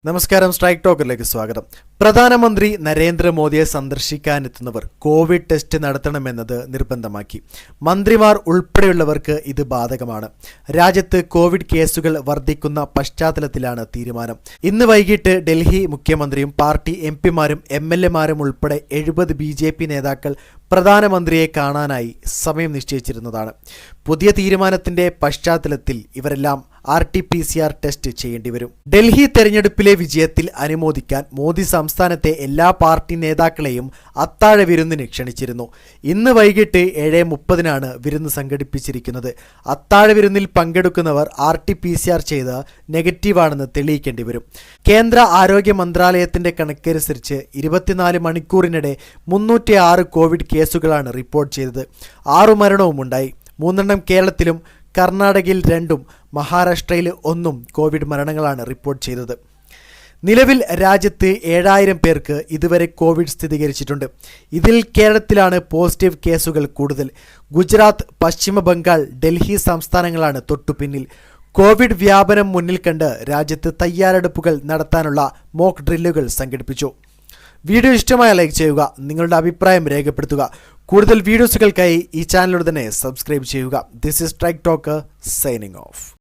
നമസ്കാരം, സ്ട്രൈക്ക് ടോക്കറിലേക്ക് സ്വാഗതം. പ്രധാനമന്ത്രി നരേന്ദ്രമോദിയെ സന്ദർശിക്കാനെത്തുന്നവർ കോവിഡ് ടെസ്റ്റ് നടത്തണമെന്നത് നിർബന്ധമാക്കി. മന്ത്രിമാർ ഉൾപ്പെടെയുള്ളവർക്ക് ഇത് ബാധകമാണ്. രാജ്യത്ത് കോവിഡ് കേസുകൾ വർദ്ധിക്കുന്ന പശ്ചാത്തലത്തിലാണ് തീരുമാനം. ഇന്ന് വൈകിട്ട് ഡൽഹി മുഖ്യമന്ത്രിയും പാർട്ടി എംപിമാരും MLA-മാരും ഉൾപ്പെടെ 70 BJP നേതാക്കൾ പ്രധാനമന്ത്രിയെ കാണാനായി സമയം നിശ്ചയിച്ചിരുന്നതാണ്. പുതിയ തീരുമാനത്തിന്റെ പശ്ചാത്തലത്തിൽ ഇവരെല്ലാം RT-PCR ടെസ്റ്റ് ചെയ്യേണ്ടി വരും. ഡൽഹി തെരഞ്ഞെടുപ്പിലെ വിജയത്തിൽ അനുമോദിക്കാൻ മോദി സംസ്ഥാനത്തെ എല്ലാ പാർട്ടി നേതാക്കളെയും അത്താഴ വിരുന്നിന് ക്ഷണിച്ചിരുന്നു. ഇന്ന് വൈകിട്ട് 7:30 വിരുന്ന് സംഘടിപ്പിച്ചിരിക്കുന്നത്. അത്താഴ വിരുന്നിൽ പങ്കെടുക്കുന്നവർ RT-PCR ചെയ്ത് നെഗറ്റീവാണെന്ന് തെളിയിക്കേണ്ടി വരും. കേന്ദ്ര ആരോഗ്യ മന്ത്രാലയത്തിന്റെ കണക്കനുസരിച്ച് 24 മണിക്കൂറിനിടെ 306 കോവിഡ് കേസുകളാണ് റിപ്പോർട്ട് ചെയ്തത്. 6 മരണവും ഉണ്ടായി. 3 കേരളത്തിലും കർണാടകയിൽ 2, മഹാരാഷ്ട്രയിൽ 1 കോവിഡ് മരണങ്ങളാണ് റിപ്പോർട്ട് ചെയ്തത്. നിലവിൽ രാജ്യത്ത് 7000 പേർക്ക് ഇതുവരെ കോവിഡ് സ്ഥിരീകരിച്ചിട്ടുണ്ട്. ഇതിൽ കേരളത്തിലാണ് പോസിറ്റീവ് കേസുകൾ കൂടുതൽ. ഗുജറാത്ത്, പശ്ചിമ ബംഗാൾ, ഡൽഹി സംസ്ഥാനങ്ങളാണ് തൊട്ടുപിന്നിൽ. കോവിഡ് വ്യാപനം മുന്നിൽ കണ്ട് രാജ്യത്ത് തയ്യാറെടുപ്പുകൾ നടത്താനുള്ള മോക്ക് ഡ്രില്ലുകൾ സംഘടിപ്പിച്ചു. വീഡിയോ ഇഷ്ടമായ ലൈക്ക് ചെയ്യുക, നിങ്ങളുടെ അഭിപ്രായം രേഖപ്പെടുത്തുക. കൂടുതൽ വീഡിയോസുകൾക്കായി ഈ ചാനലിലൂടെ തന്നെ സബ്സ്ക്രൈബ് ചെയ്യുക. This is strike talker signing off.